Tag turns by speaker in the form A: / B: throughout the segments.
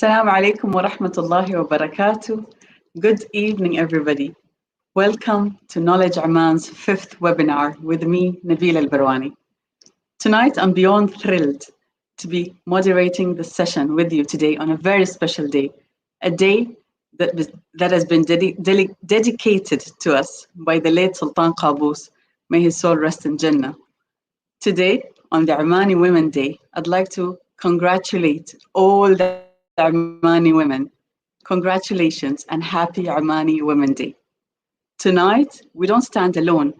A: Assalamu alaikum wa rahmatullahi wa barakatuh. Good evening, everybody. Welcome to Knowledge Oman's fifth webinar with me, Nabila Al-Barwani. Tonight, I'm beyond thrilled to be moderating the session with you today on a very special day, a day that has been dedicated to us by the late Sultan Qaboos. May his soul rest in Jannah. Today, on the Omani Women Day, I'd like to congratulate all the Omani women. Congratulations and happy Omani Women Day. Tonight, we don't stand alone,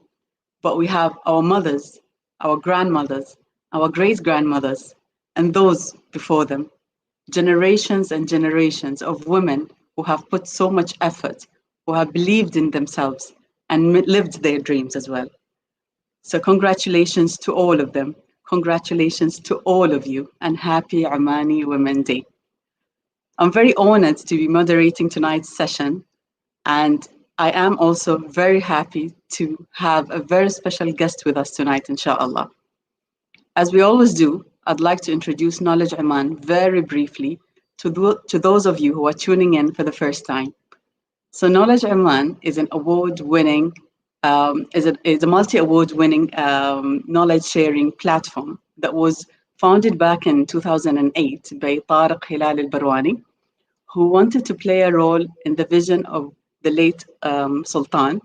A: but we have our mothers, our grandmothers, our great-grandmothers, and those before them. Generations and generations of women who have put so much effort, who have believed in themselves and lived their dreams as well. So congratulations to all of them. Congratulations to all of you and happy Omani Women Day. I'm very honored to be moderating tonight's session, and I am also very happy to have a very special guest with us tonight, inshallah. As we always do, I'd like to introduce Knowledge Oman very briefly to those of you who are tuning in for the first time. So Knowledge Oman is an award-winning, is a multi-award winning knowledge sharing platform that was founded back in 2008 by Tariq Hilal Al-Barwani, who wanted to play a role in the vision of the late Sultan,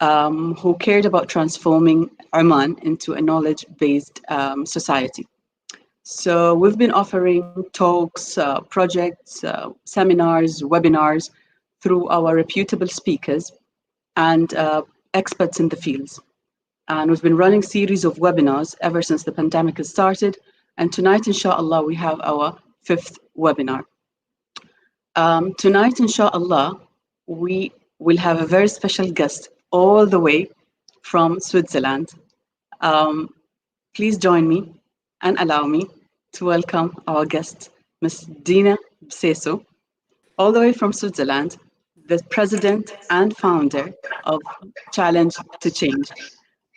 A: who cared about transforming Oman into a knowledge-based society. So we've been offering talks, projects, seminars, webinars through our reputable speakers and experts in the fields. And we've been running series of webinars ever since the pandemic has started. And tonight, inshallah, we have our fifth webinar. Tonight, inshallah, we will have a very special guest all the way from Switzerland. Please join me and allow me to welcome our guest, Ms. Dina Bseso, all the way from Switzerland, the president and founder of Challenge to Change,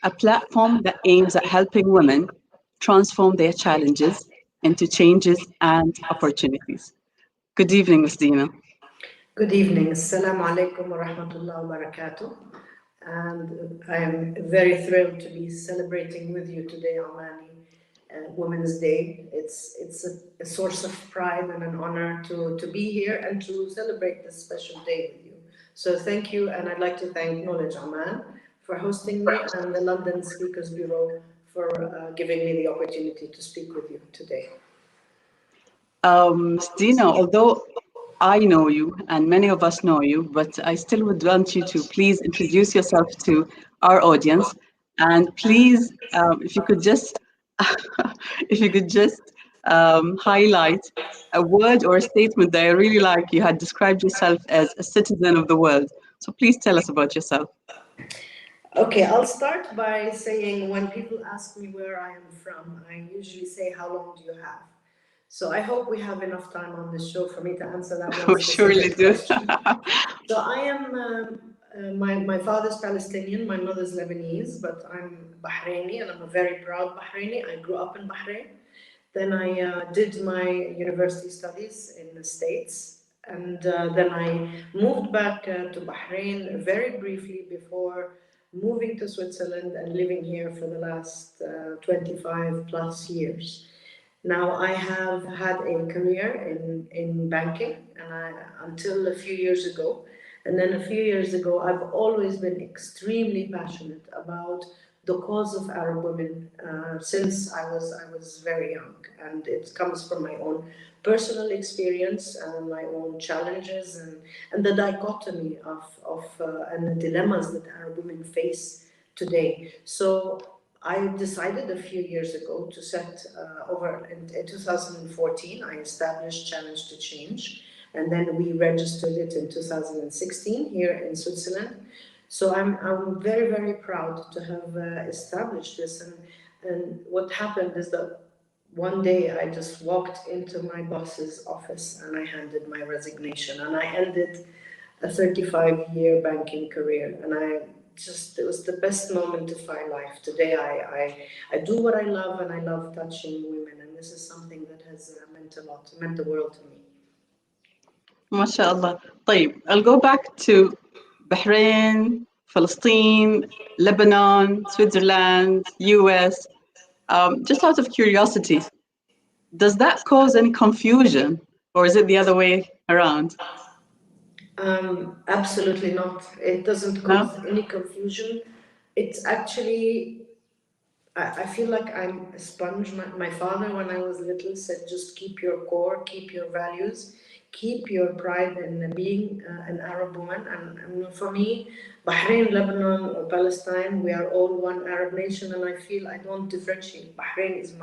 A: a platform that aims at helping women transform their challenges into changes and opportunities. Good evening, Ms. Dina.
B: Good evening. Assalamu alaikum wa rahmatullahi wa barakatuh. And I am very thrilled to be celebrating with you today, Omani Women's Day. It's a source of pride and an honor to be here and to celebrate this special day with you. So thank you, and I'd like to thank Knowledge Oman for hosting me and the London Speakers Bureau for giving me the opportunity to speak with you today.
A: Dina, although I know you and many of us know you, but I still would want you to please introduce yourself to our audience. And please, if you could just, highlight a word or a statement that I really like. You had described yourself as a citizen of the world. So please tell us about yourself.
B: Okay, I'll start by saying when people ask me where I am from, I usually say, how long do you have? So I hope we have enough time on this show for me to answer that one
A: specific
B: question. So I am, my father's Palestinian, my mother's Lebanese, but I'm Bahraini and I'm a very proud Bahraini. I grew up in Bahrain. Then I did my university studies in the States. And then I moved back to Bahrain very briefly before moving to Switzerland and living here for the last 25 plus years. Now I have had a career in banking and until a few years ago. And then a few years ago, I've always been extremely passionate about the cause of Arab women since I was very young. And it comes from my own personal experience and my own challenges and the dichotomy and the dilemmas that Arab women face today. So I decided a few years ago to set in 2014, I established Challenge to Change, and then we registered it in 2016 here in Switzerland. So I'm very, very proud to have established this. And what happened is that one day I just walked into my boss's office and I handed my resignation, and I ended a 35-year banking career. And it was the best moment of my life. Today I do what I love, and I love touching women, and this is something that has meant a lot, meant the world to me.
A: MashaAllah. طيب, I'll go back to Bahrain, Palestine, Lebanon, Switzerland, US. Just out of curiosity, does that cause any confusion, or is it the other way around?
B: Absolutely not. It doesn't
A: No?
B: cause any confusion. It's actually, I feel like I'm a sponge. My father, when I was little, said just keep your core, keep your values, keep your pride in being an Arab woman. And for me, Bahrain, Lebanon, or Palestine, we are all one Arab nation, and I feel I don't differentiate. Bahrain is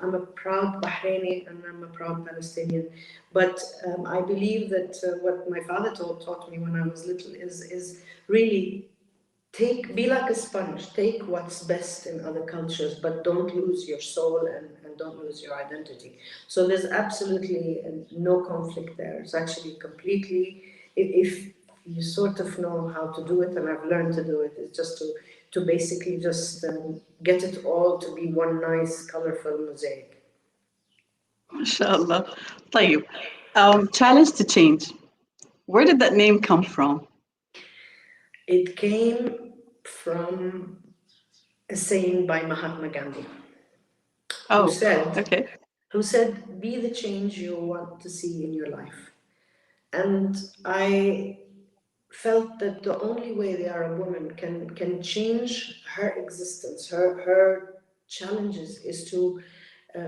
B: I'm a proud Bahraini and I'm a proud Palestinian. But I believe that what my father taught me when I was little is really be like a sponge, take what's best in other cultures, but don't lose your soul and don't lose your identity. So there's absolutely no conflict there. It's actually completely, if you sort of know how to do it, and I've learned to do it, it's just to basically just get it all to be one nice colorful mosaic.
A: MashaAllah. طيب, challenge to change. Where did that name come from?
B: It came from a saying by Mahatma Gandhi, who
A: Oh,
B: said,
A: okay.
B: be the change you want to see in your life. And I felt that the only way the Arab woman can change her existence, her challenges, is to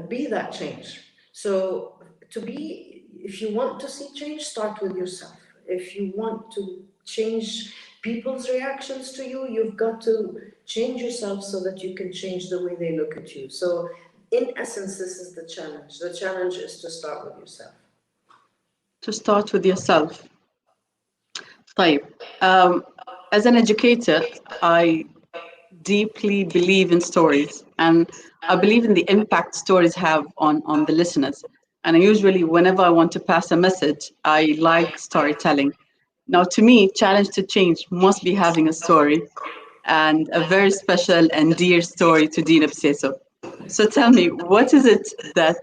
B: be that change. So if you want to see change, start with yourself. If you want to change people's reactions to you, you've got to change yourself so that you can change the way they look at you. So in essence, this is the challenge. The challenge is to start with yourself.
A: To start with yourself. طيب, as an educator, I deeply believe in stories, and I believe in the impact stories have on the listeners. And I usually, whenever I want to pass a message, I like storytelling. Now, to me, challenge to change must be having a story, and a very special and dear story to Dina Bseso. So tell me, what is it that,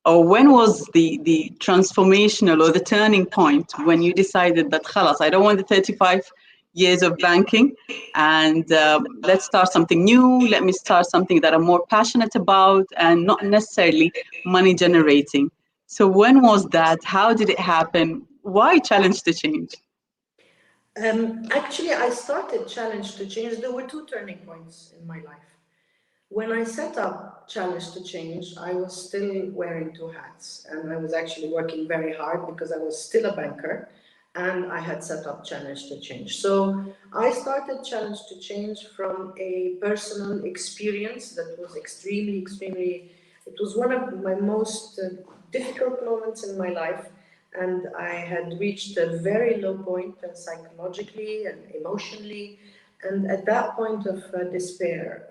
A: or when was the transformational or the turning point when you decided that, khalas, I don't want the 35 years of banking, and let's start something new. Let me start something that I'm more passionate about and not necessarily money generating. So when was that? How did it happen? Why challenge to change?
B: Actually, I started Challenge to Change. There were two turning points in my life. When I set up Challenge to Change, I was still wearing two hats, and I was actually working very hard because I was still a banker and I had set up Challenge to Change. So I started Challenge to Change from a personal experience that was extremely, it was one of my most difficult moments in my life. And I had reached a very low point psychologically and emotionally. And at that point of despair,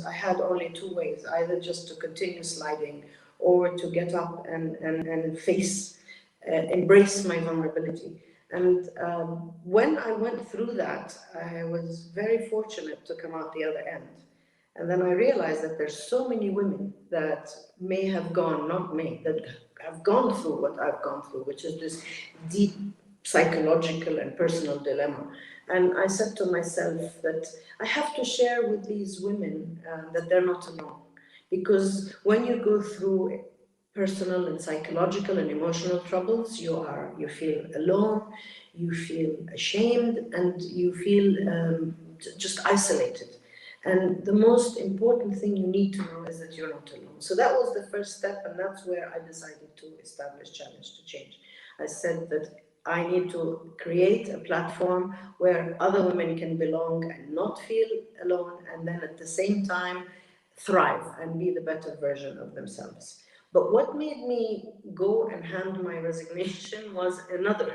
B: I had only two ways: either just to continue sliding, or to get up and face, embrace my vulnerability. And when I went through that, I was very fortunate to come out the other end. And then I realized that there's so many women that may have gone, not me, that have gone through what I've gone through, which is this deep psychological and personal dilemma. And I said to myself that I have to share with these women that they're not alone. Because when you go through personal and psychological and emotional troubles, you feel alone, you feel ashamed, and you feel just isolated. And the most important thing you need to know is that you're not alone. So that was the first step, and that's where I decided to establish Challenge to Change. I said that I need to create a platform where other women can belong and not feel alone, and then at the same time thrive and be the better version of themselves. But what made me go and hand my resignation was another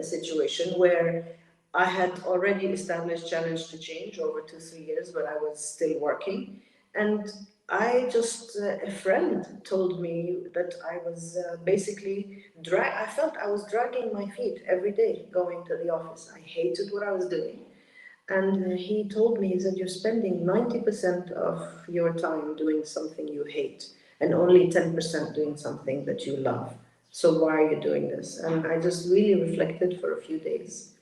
B: situation where I had already established Challenge to Change over 2, 3 years, but I was still working. And a friend told me that I was I felt I was dragging my feet every day going to the office. I hated what I was doing. And he told me that you're spending 90% of your time doing something you hate and only 10% doing something that you love. So why are you doing this? And I just really reflected for a few days.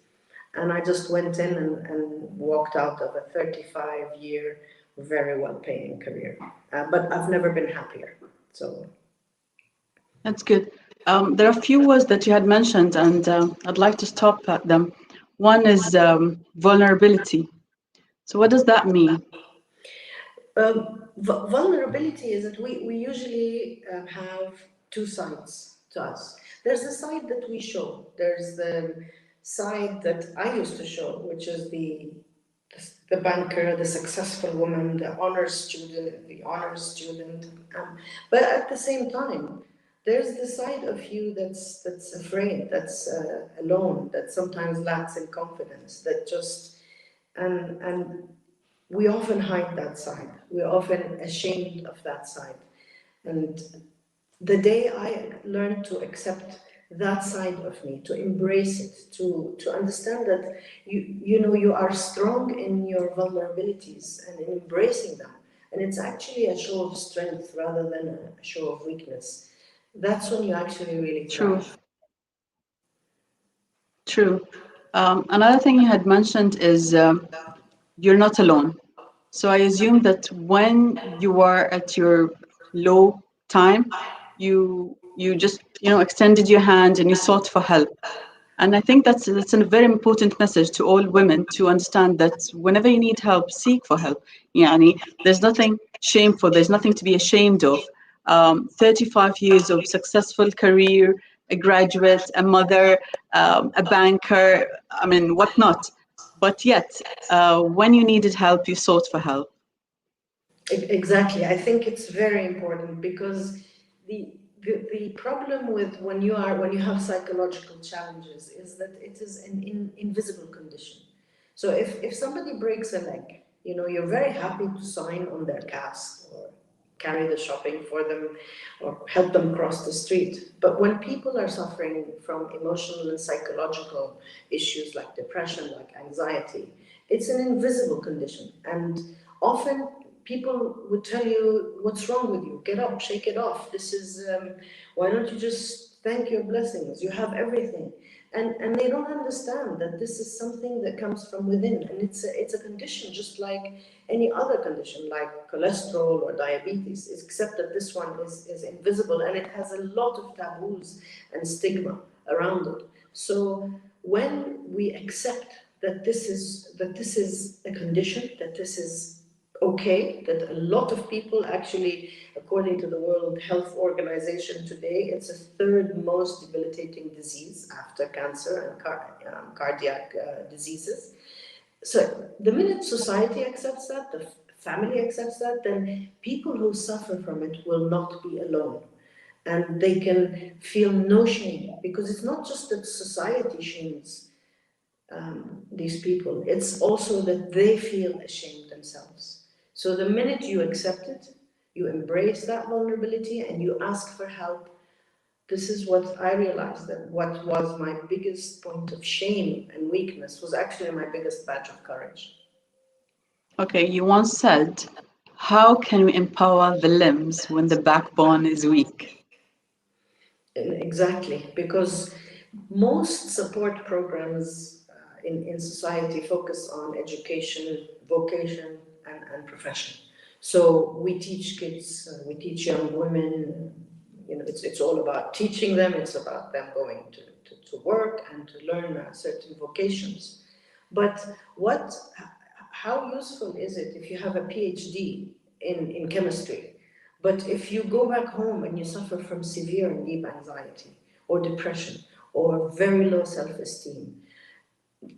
B: And I just went in and walked out of a 35-year, very well-paying career. But I've never been happier. So
A: That's good. There are a few words that you had mentioned, and I'd like to stop at them. One is vulnerability. So what does that mean?
B: Vulnerability is that we usually have two sides to us. There's the side that we show. There's the side that I used to show, which is the banker, the successful woman, the honors student, the honors student. But at the same time, there's the side of you that's afraid, that's alone, that sometimes lacks in confidence, that just and we often hide that side. We're often ashamed of that side. And the day I learned to accept that side of me, to embrace it, to understand that you are strong in your vulnerabilities and in embracing them. And it's actually a show of strength rather than a show of weakness. That's when you actually really thrive.
A: True. Another thing you had mentioned is you're not alone. So I assume that when you are at your low time, you just extended your hand and you sought for help. And I think that's a very important message to all women to understand that whenever you need help, seek for help. Yani, there's nothing shameful. There's nothing to be ashamed of. 35 years of successful career, a graduate, a mother, a banker, I mean, whatnot. But yet, when you needed help, you sought for help.
B: Exactly. I think it's very important because the problem with when you have psychological challenges is that it is an invisible condition. So if somebody breaks a leg, you're very happy to sign on their cast or carry the shopping for them or help them cross the street. But when people are suffering from emotional and psychological issues like depression, like anxiety, it's an invisible condition. And often people would tell you, what's wrong with you? Get up, shake it off. This is, why don't you just thank your blessings? You have everything. And they don't understand that this is something that comes from within. And it's a condition just like any other condition, like cholesterol or diabetes, except that this one is invisible and it has a lot of taboos and stigma around it. So when we accept that this is a condition, that this is okay, that a lot of people actually, according to the World Health Organization today, it's the third most debilitating disease after cancer and cardiac diseases. So the minute society accepts that, the family accepts that, then people who suffer from it will not be alone. And they can feel no shame, because it's not just that society shames these people, it's also that they feel ashamed themselves. So the minute you accept it, you embrace that vulnerability and you ask for help. This is what I realized, that what was my biggest point of shame and weakness was actually my biggest badge of courage.
A: Okay, you once said, how can we empower the limbs when the backbone is weak?
B: Exactly, because most support programs in society focus on education, vocation, and profession. So we teach kids, we teach young women, it's all about teaching them, it's about them going to work and to learn certain vocations. But how useful is it if you have a PhD in chemistry, but if you go back home and you suffer from severe and deep anxiety or depression or very low self-esteem,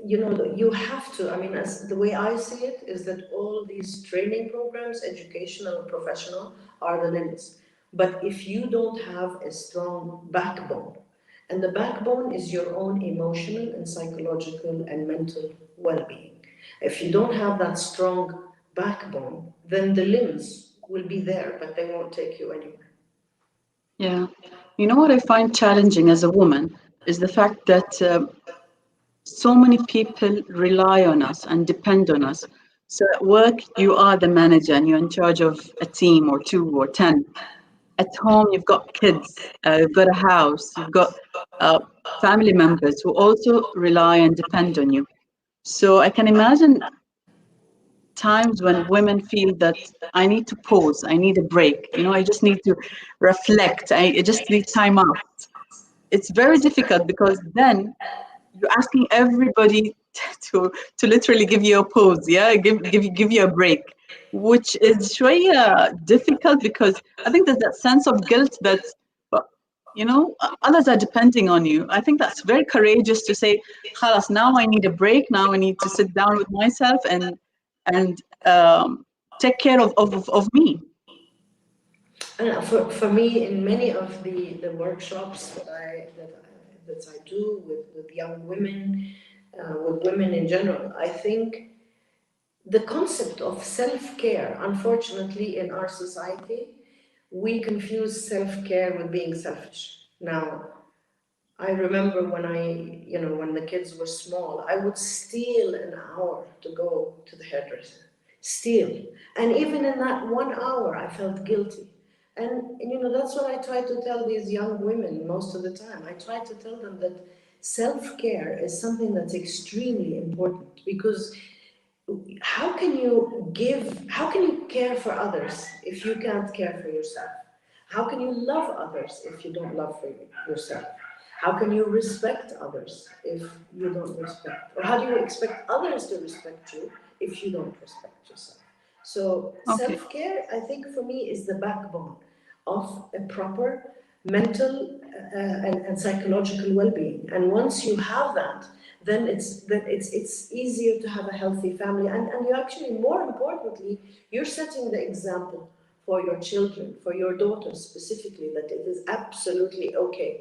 B: you have to, I mean, as the way I see it is that all these training programs, educational and professional, are the limits. But if you don't have a strong backbone, and the backbone is your own emotional and psychological and mental well-being. If you don't have that strong backbone, then the limbs will be there, but they won't take you anywhere.
A: Yeah. You know what I find challenging as a woman is the fact that so many people rely on us and depend on us. So at work, you are the manager and you're in charge of a team or two or 10. at home you've got kids, you've got a house, you've got family members who also rely and depend on you. So I can imagine times when women feel that I need to pause, I need a break, I just need to reflect, I just need time out. It's very difficult because then you're asking everybody to literally give you a pause, yeah, give you a break, which is شوية difficult because I think there's that sense of guilt that others are depending on you. I think that's very courageous to say, خلاص, now I need a break. Now I need to sit down with myself and take care of me.
B: For me, in many of the workshops that I do with young women, with women in general, I think the concept of self-care, unfortunately, in our society, we confuse self-care with being selfish. Now, I remember when the kids were small, I would steal an hour to go to the hairdresser. Steal. And even in that 1 hour, I felt guilty. And that's what I try to tell these young women most of the time. I try to tell them that self-care is something that's extremely important, because how can you care for others if you can't care for yourself? How can you love others if you don't love for yourself? How can you respect others if you don't respect? Or how do you expect others to respect you if you don't respect yourself? So
A: Okay.
B: self-care, I think, for me, is the backbone of a proper mental and psychological well-being. And once you have that, then it's easier to have a healthy family. And you actually, more importantly, you're setting the example for your children, for your daughters specifically, that it is absolutely okay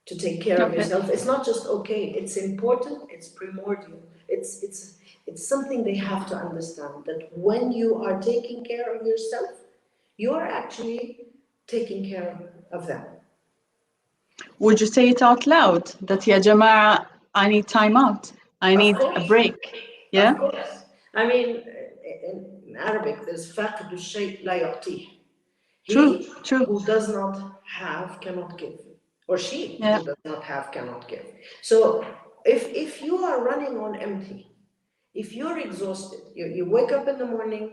B: to take care of
A: Okay.
B: yourself. It's not just okay, it's important, it's primordial. It's something they have to understand, that when you are taking care of yourself, you are actually taking care of them.
A: Would you say it out loud that ya Jama'a, I need time out, I need a break? Yeah.
B: Of course. I mean, in Arabic, there's فاقد الشيء لا يعطيه. He
A: True.
B: who does not have cannot give, or she
A: Yeah.
B: who does not have cannot give. So if you are running on empty, if you're exhausted, you wake up in the morning,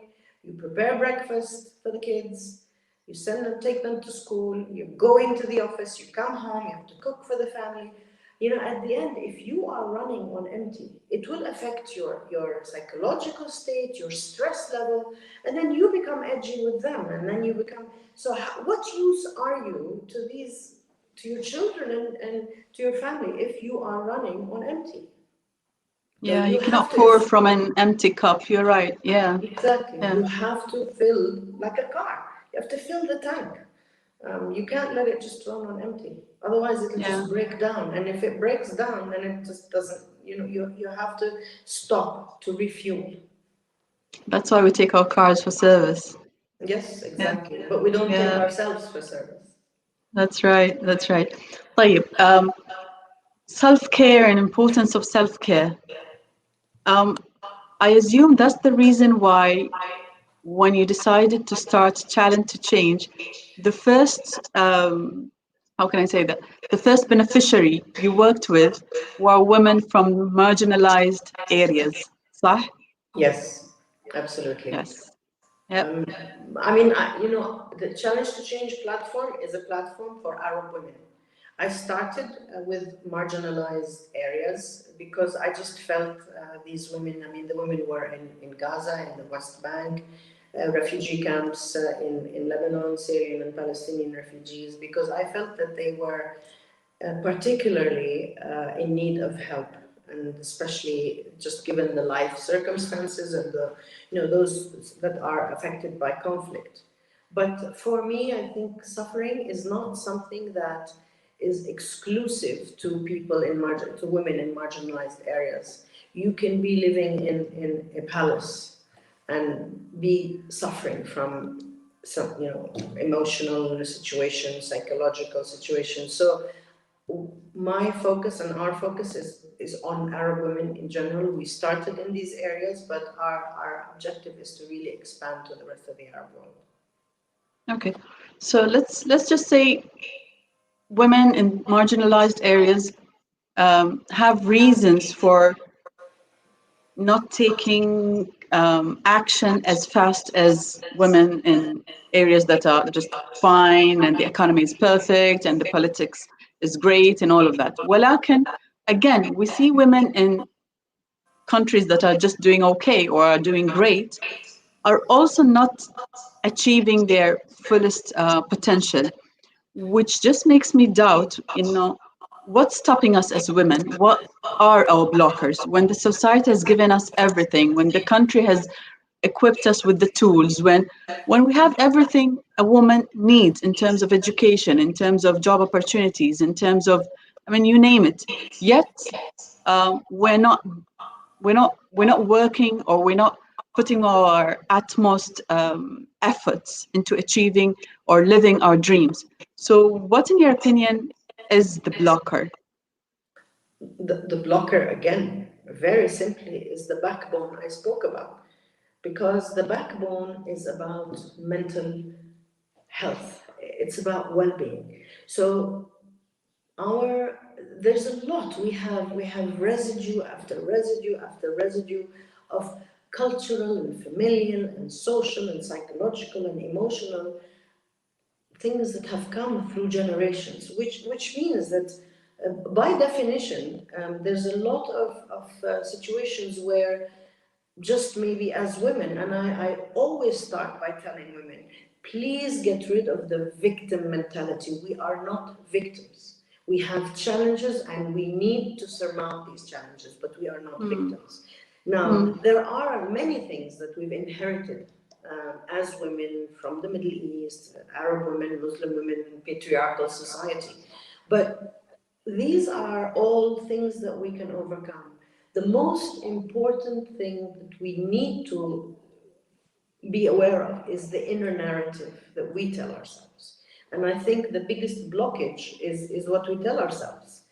B: you prepare breakfast for the kids, you take them to school, you go into the office, you come home, you have to cook for the family. At the end, if you are running on empty, it will affect your psychological state, your stress level, and then you become edgy with them, and then you become. So, what use are you to your children and to your family if you are running on empty?
A: Yeah, you cannot pour from an empty cup. You're right. Yeah.
B: Exactly.
A: Yeah.
B: You have to fill like a car. You have to fill the tank. You can't let it just run on empty. Otherwise, it'll just break down. And if it breaks down, then it just doesn't. You have to stop to refuel.
A: That's why we take our cars for service.
B: Yes, exactly. Yeah. But we don't take ourselves for service.
A: That's right. طيب, self-care and importance of self-care. I assume that's the reason why when you decided to start Challenge to Change, the first, how can I say that? The first beneficiary you worked with were women from marginalized areas, صح?
B: Yes, absolutely.
A: Yes. Yep.
B: I mean, the Challenge to Change platform is a platform for Arab women. I started with marginalized areas because I just felt these women, the women were in Gaza, in the West Bank, refugee camps in Lebanon, Syrian and Palestinian refugees, because I felt that they were particularly in need of help, and especially just given the life circumstances and those that are affected by conflict. But for me, I think suffering is not something that is exclusive to women in marginalized areas. You can be living in a palace and be suffering from some emotional situations, psychological situations. So my focus and our focus is on Arab women in general. We started in these areas, but our objective is to really expand to the rest of the Arab world.
A: Okay. So let's just say women in marginalized areas have reasons for not taking action as fast as women in areas that are just fine and the economy is perfect and the politics is great and all of that. ولكن again, we see women in countries that are just doing okay or are doing great are also not achieving their fullest potential, which just makes me doubt, what's stopping us as women? What are our blockers? When the society has given us everything, when the country has equipped us with the tools, when we have everything a woman needs in terms of education, in terms of job opportunities, in terms of, I mean, you name it. Yet we're not working, or we're not putting our utmost efforts into achieving or living our dreams. So what, in your opinion, is the blocker?
B: The blocker, again, very simply, is the backbone I spoke about. Because the backbone is about mental health, it's about well-being. So there's a lot. We have residue after residue after residue of cultural and familial and social and psychological and emotional things that have come through generations, which means that by definition, there's a lot of situations where, just maybe as women, and I always start by telling women, please get rid of the victim mentality. We are not victims. We have challenges and we need to surmount these challenges, but we are not victims. Now, there are many things that we've inherited as women from the Middle East, Arab women, Muslim women, in patriarchal society. But these are all things that we can overcome. The most important thing that we need to be aware of is the inner narrative that we tell ourselves. And I think the biggest blockage is what we tell ourselves.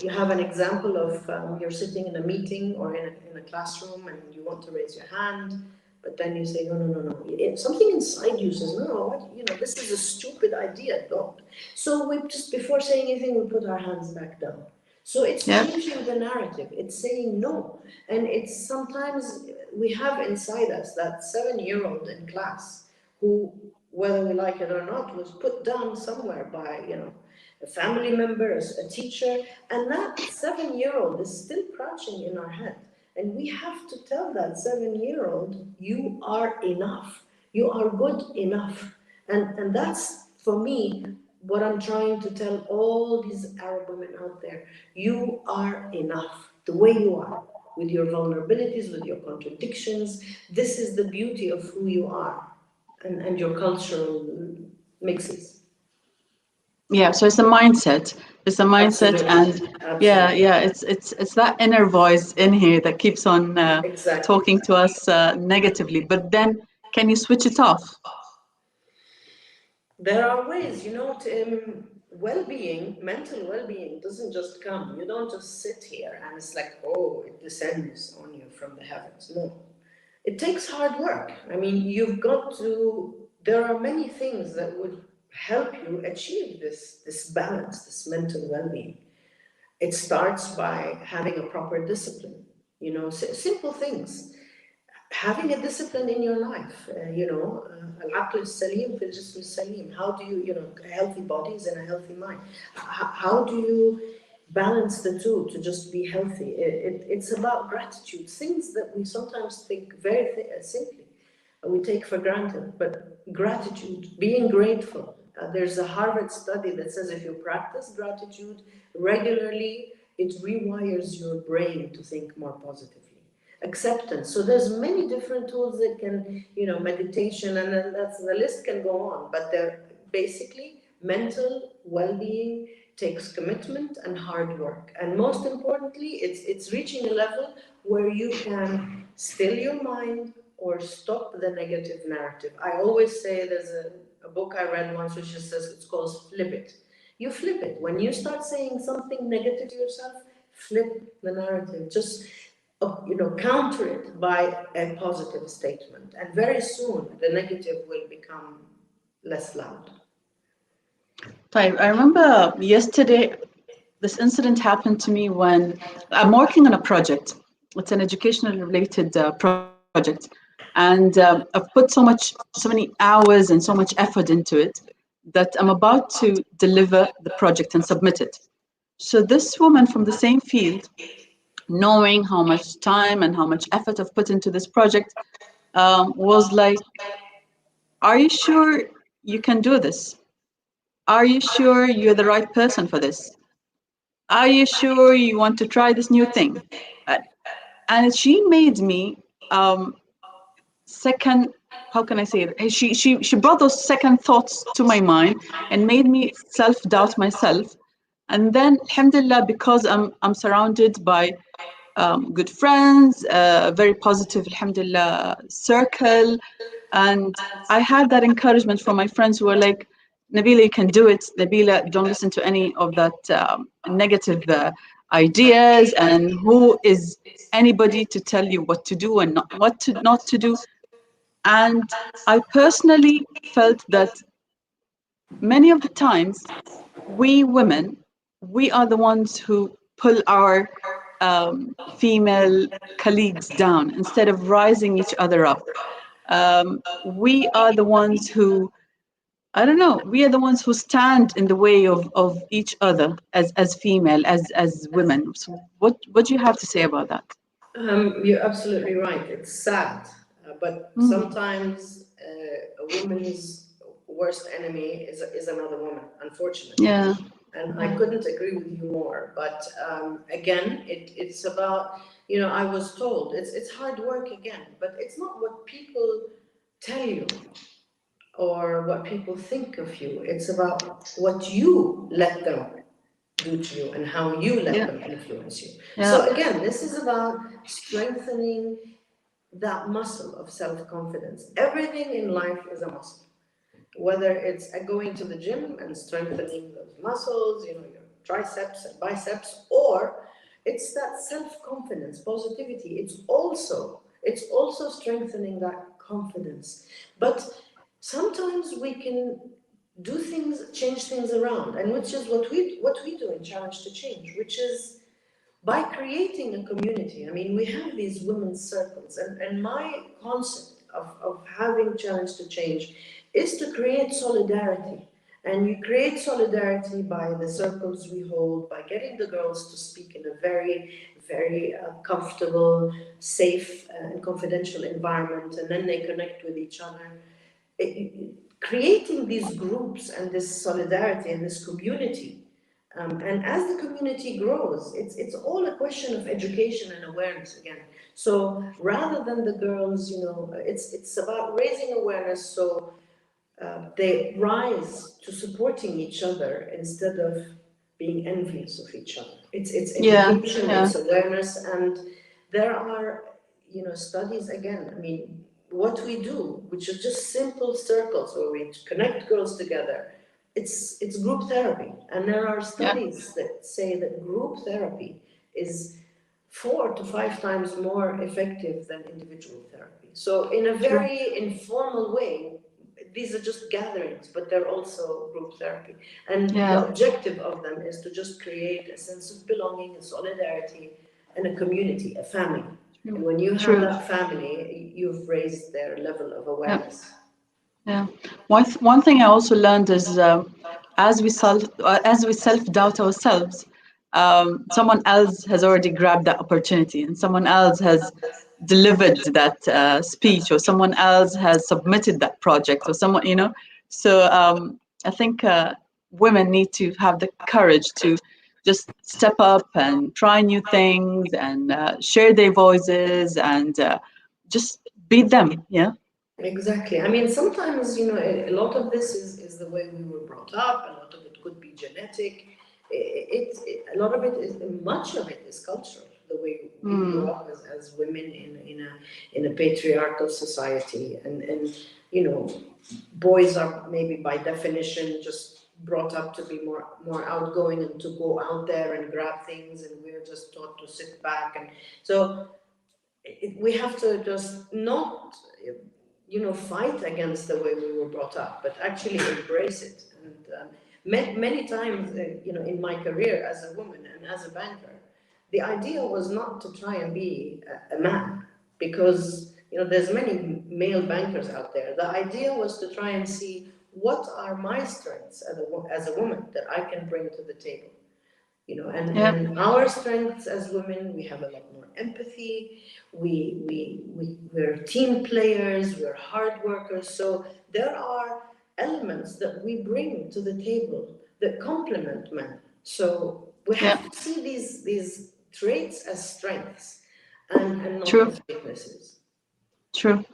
B: You have an example of you're sitting in a meeting or in a classroom and you want to raise your hand, but then you say, no, no, no, no. Something inside you says, no, what, this is a stupid idea, don't. So we just, before saying anything, we put our hands back down. So it's changing the narrative. It's saying no. And it's sometimes we have inside us that 7-year-old in class who, whether we like it or not, was put down somewhere by, a family member, a teacher, and that 7-year-old is still crouching in our head. And we have to tell that 7-year-old, you are enough. You are good enough. And that's, for me, what I'm trying to tell all these Arab women out there. You are enough, the way you are, with your vulnerabilities, with your contradictions. This is the beauty of who you are, and your cultural mixes.
A: Yeah, so it's a mindset. It's a mindset.
B: Absolutely.
A: And yeah, it's that inner voice in here that keeps on
B: Exactly.
A: talking to us negatively. But then, can you switch it off?
B: There are ways, well-being, mental well-being doesn't just come. You don't just sit here and it's like, oh, it descends on you from the heavens. No. It takes hard work. I mean, there are many things that would help you achieve this balance, this mental well-being. It starts by having a proper discipline, simple things. Having a discipline in your life, al-aql salim fil jism salim. How do you, a healthy body is in a healthy mind. How do you balance the two to just be healthy? It's about gratitude, things that we sometimes think very simply, we take for granted, but gratitude, being grateful. There's a Harvard study that says if you practice gratitude regularly, it rewires your brain to think more positively. Acceptance. So there's many different tools that can, meditation, and then the list can go on, but they're basically mental well-being takes commitment and hard work. And most importantly, it's reaching a level where you can still your mind or stop the negative narrative. I always say, there's a book I read once which just says, it's called Flip It. You flip it. When you start saying something negative to yourself, flip the narrative. Just counter it by a positive statement, and very soon the negative will become less loud.
A: طيب, I remember yesterday this incident happened to me when I'm working on a project. It's an educational related project. And I've put so many hours and so much effort into it that I'm about to deliver the project and submit it. So this woman from the same field, knowing how much time and how much effort I've put into this project, was like, are you sure you can do this? Are you sure you're the right person for this? Are you sure you want to try this new thing? Uh, and she made me second, how can I say it? She brought those second thoughts to my mind and made me self-doubt myself. And then, alhamdulillah, because I'm surrounded by good friends, a very positive, alhamdulillah, circle. And I had that encouragement from my friends who were like, Nabila, you can do it. Nabila, don't listen to any of that negative ideas. And who is anybody to tell you what to do and not to do? And I personally felt that many of the times we women, we are the ones who pull our female colleagues down instead of rising each other up. We are the ones who, I don't know, we are the ones who stand in the way of each other as female, as women. So what do you have to say about that?
B: You're absolutely right. It's sad, but
A: Mm.
B: sometimes a woman's worst enemy is another woman, unfortunately.
A: Yeah.
B: And I couldn't agree with you more. But again, it's about, I was told it's hard work again, but it's not what people tell you or what people think of you. It's about what you let them do to you and how you let
A: Yeah.
B: them influence you.
A: Yeah.
B: So again, this is about strengthening that muscle of self-confidence. Everything in life is a muscle. Whether it's going to the gym and strengthening those muscles, your triceps and biceps, or it's that self-confidence, positivity. It's also strengthening that confidence. But sometimes we can do things, change things around, and which is what we do in Challenge to Change, which is by creating a community. I mean, we have these women's circles, and my concept of having Challenge to Change is to create solidarity. And you create solidarity by the circles we hold, by getting the girls to speak in a very, very comfortable, safe, and confidential environment, and then they connect with each other. Creating these groups and this solidarity and this community, and as the community grows, it's all a question of education and awareness again. So rather than the girls, it's about raising awareness so they rise to supporting each other instead of being envious of each other. It's
A: Yeah.
B: education,
A: Yeah.
B: it's awareness, and there are studies again. I mean, what we do, which is just simple circles where we connect girls together, it's group therapy, and there are
A: Yeah.
B: studies that say that group therapy is 4 to 5 times more effective than individual therapy. So in a
A: True.
B: very informal way, these are just gatherings, but they're also group therapy. And the
A: Yeah.
B: objective of them is to just create a sense of belonging and solidarity and a community, a family. And
A: True.
B: when you have
A: True.
B: that family, you've raised their level of
A: Yeah.
B: awareness.
A: Yeah. One thing I also learned is as we self doubt ourselves, someone else has already grabbed that opportunity, and someone else has delivered that speech, or someone else has submitted that project, or someone. So I think women need to have the courage to just step up and try new things and share their voices and just be them. Yeah.
B: Exactly. I mean, sometimes, a lot of this is the way we were brought up, a lot of it could be genetic. A lot of it is, much of it is cultural, the way we grew
A: Mm.
B: up as women in a patriarchal society. And, you know, boys are maybe by definition just brought up to be more outgoing and to go out there and grab things, and we're just taught to sit back. And so we have to just not fight against the way we were brought up, but actually embrace it. And Many times, in my career as a woman and as a banker, the idea was not to try and be a man, because there's many male bankers out there. The idea was to try and see what are my strengths as a woman that I can bring to the table. And our strengths as women, we have a lot more empathy. We're team players. We're hard workers. So there are elements that we bring to the table that complement men. So we have to see these traits as strengths and not as weaknesses.
A: True.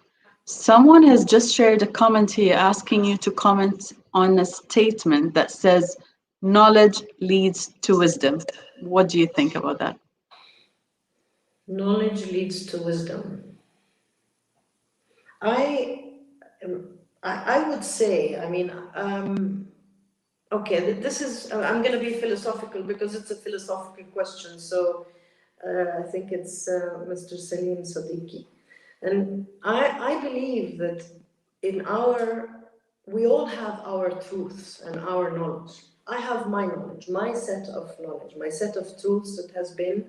A: Someone has just shared a comment here asking you to comment on a statement that says, knowledge leads to wisdom. What do you think about that?
B: Knowledge leads to wisdom. I would say, okay, this is, I'm going to be philosophical because it's a philosophical question. So I think it's Mr. Salim Sadiqi. And I believe that we all have our truths and our knowledge. I have my knowledge, my set of knowledge, my set of truths that has been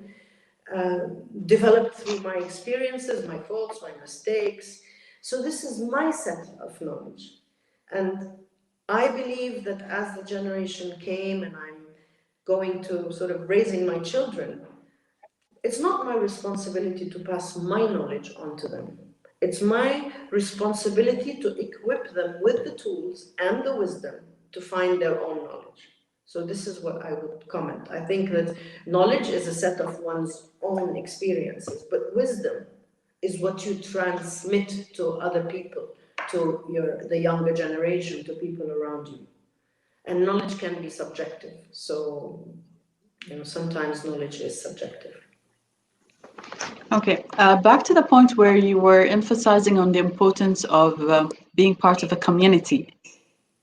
B: developed through my experiences, my faults, my mistakes. So this is my set of knowledge. And I believe that as the generation came and I'm going to sort of raising my children, it's not my responsibility to pass my knowledge on to them. It's my responsibility to equip them with the tools and the wisdom to find their own knowledge. So this is what I would comment. I think that knowledge is a set of one's own experiences, but wisdom is what you transmit to other people, to the younger generation, to people around you. And knowledge can be subjective. So, sometimes knowledge is subjective.
A: Okay, back to the point where you were emphasizing on the importance of being part of a community.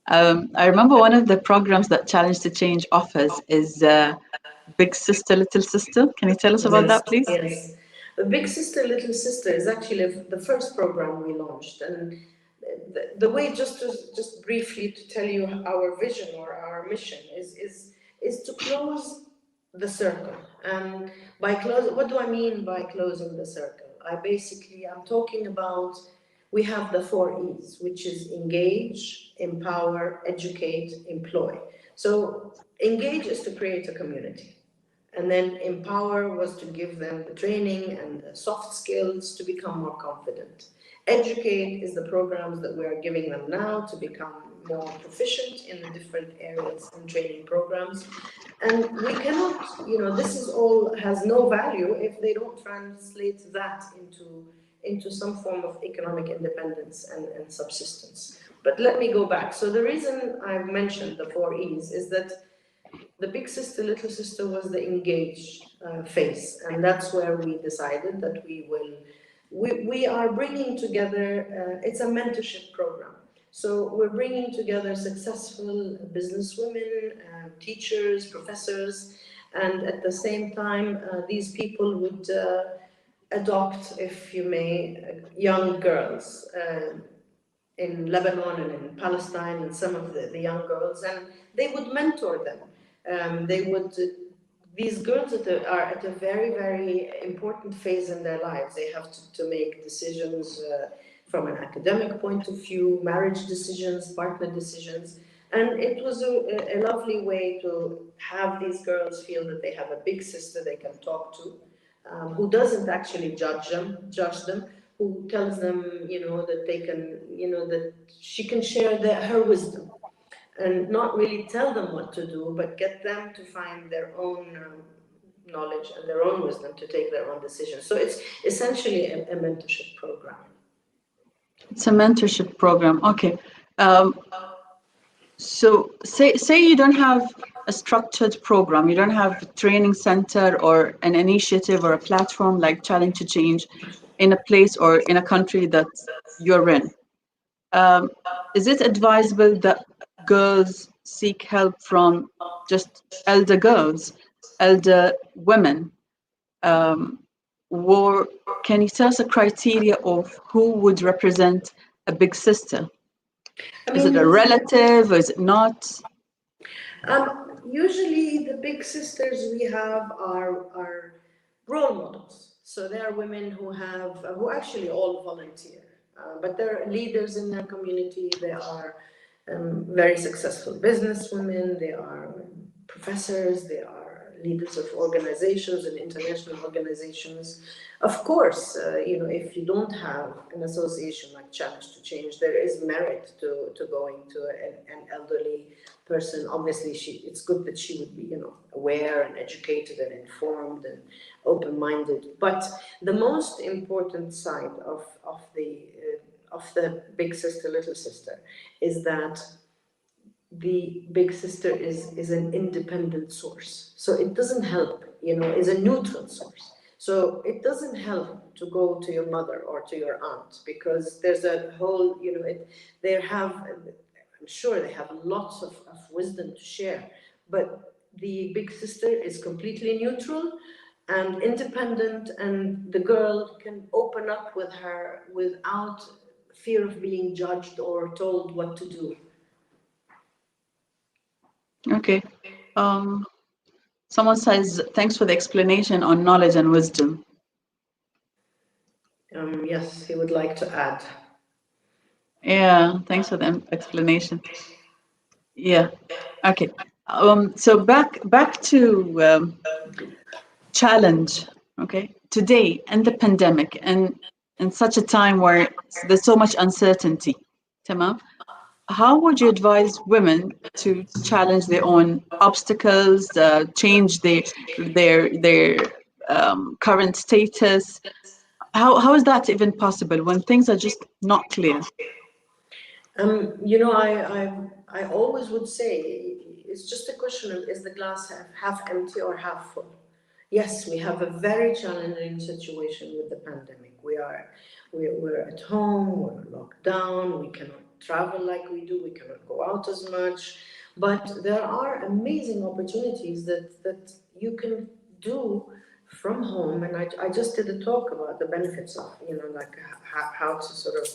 A: I remember one of the programs that Challenge to Change offers is Big Sister, Little Sister. Can you tell us about that, please?
B: Yes. The Big Sister, Little Sister is actually the first program we launched. And the way, just briefly to tell you our vision or our mission is to close the circle. And what do I mean by closing the circle? I'm talking about, we have the 4 E's, which is engage, empower, educate, employ. So engage is to create a community. And then empower was to give them the training and the soft skills to become more confident. Educate is the programs that we are giving them now to become more proficient in the different areas and training programs. And we cannot, this is all has no value if they don't translate that into some form of economic independence and subsistence. But let me go back. So the reason I've mentioned the 4 E's is that the Big Sister, Little Sister was the engage phase. And that's where we decided that we are bringing together, it's a mentorship program. So we're bringing together successful businesswomen, teachers, professors, and at the same time, these people would adopt, if you may, young girls in Lebanon and in Palestine, and some of the young girls, and they would mentor them. These girls are at a very, very important phase in their lives. They have to make decisions from an academic point of view, marriage decisions, partner decisions. And it was a lovely way to have these girls feel that they have a big sister they can talk to, who doesn't actually judge them, who tells them, that they can, that she can share her wisdom. And not really tell them what to do, but get them to find their own knowledge and their own wisdom to take their own decisions. So it's essentially a mentorship program.
A: It's a mentorship program. Okay. So say you don't have a structured program, you don't have a training center or an initiative or a platform like Challenge to Change in a place or in a country that you're in. Is it advisable that girls seek help from just elder girls, elder women? Or can you tell us a criteria of who would represent a big sister? Is it a relative or is it not?
B: Usually, the big sisters we have are role models. So they are women who actually all volunteer, but they're leaders in their community. They are very successful businesswomen. They are professors. They are leaders of organizations and international organizations. Of course, if you don't have an association like Challenge to Change, there is merit to going to an elderly person. Obviously, it's good that she would be, aware and educated and informed and open-minded. But the most important side of the big sister, little sister, is that the big sister is an independent source. So it doesn't help, is a neutral source. So it doesn't help to go to your mother or to your aunt, because there's a whole, I'm sure they have lots of wisdom to share, but the big sister is completely neutral and independent, and the girl can open up with her without fear of being judged or told what to do.
A: Okay. Someone says, thanks for the explanation on knowledge and wisdom.
B: Yes, he would like to add.
A: Yeah, thanks for the explanation. Yeah. Okay. So back to challenge. Okay. Today and the pandemic, and in such a time where there's so much uncertainty, Tamam, how would you advise women to challenge their own obstacles, change their current status? How is that even possible when things are just not clear?
B: I always would say it's just a question of, is the glass half empty or half full? Yes, we have a very challenging situation with the pandemic. We're at home, we're locked down, we cannot travel like we do, we cannot go out as much. But there are amazing opportunities that you can do from home. And I just did a talk about the benefits of, like how to sort of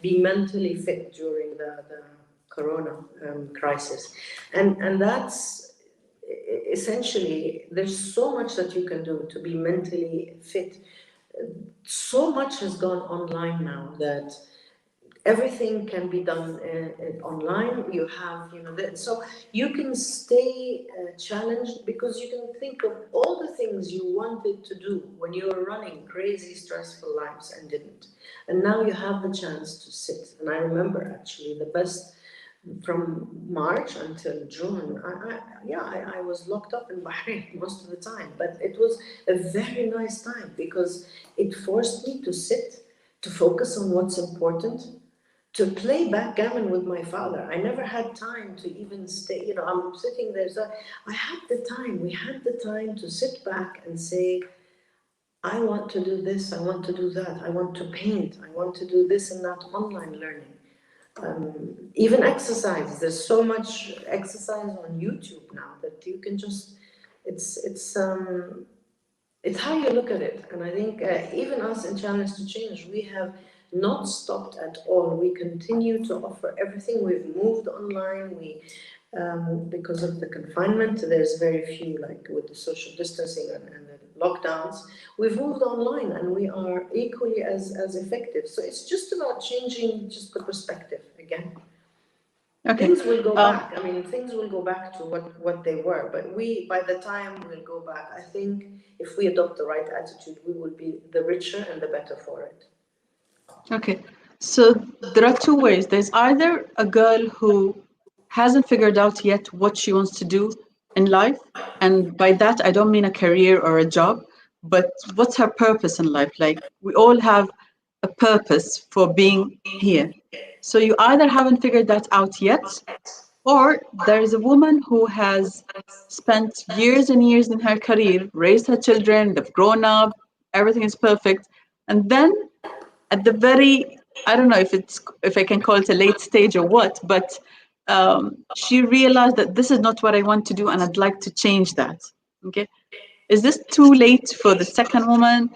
B: be mentally fit during the corona crisis. And that's essentially, there's so much that you can do to be mentally fit. So much has gone online now that everything can be done online. You have, so you can stay challenged, because you can think of all the things you wanted to do when you were running crazy, stressful lives and didn't. And now you have the chance to sit. And I remember actually the best from March until June, I was locked up in Bahrain most of the time, but it was a very nice time because it forced me to sit, to focus on what's important, to play backgammon with my father. I never had time to even stay, I'm sitting there. So I had the time, we had the time to sit back and say, I want to do this, I want to do that, I want to paint, I want to do this and that online learning. Even exercise, there's so much exercise on YouTube now that you can just, it's how you look at it. And I think even us in Challenge to Change, we have not stopped at all. We continue to offer everything. We've moved online. Because of the confinement, there's very few, like with the social distancing and the lockdowns, we've moved online and we are equally as effective. So it's just about changing just the perspective again. Okay. Things will go back. I mean, things will go back to what they were. But by the time we'll go back, I think if we adopt the right attitude, we will be the richer and the better for it.
A: Okay. So there are two ways. There's either a girl who hasn't figured out yet what she wants to do in life. And by that, I don't mean a career or a job, but what's her purpose in life? Like, we all have a purpose for being here. So you either haven't figured that out yet, or there is a woman who has spent years and years in her career, raised her children, they've grown up, everything is perfect. And then at the very, I don't know if I can call it a late stage or what, but she realized that this is not what I want to do and I'd like to change that. Okay. Is this too late for the second woman?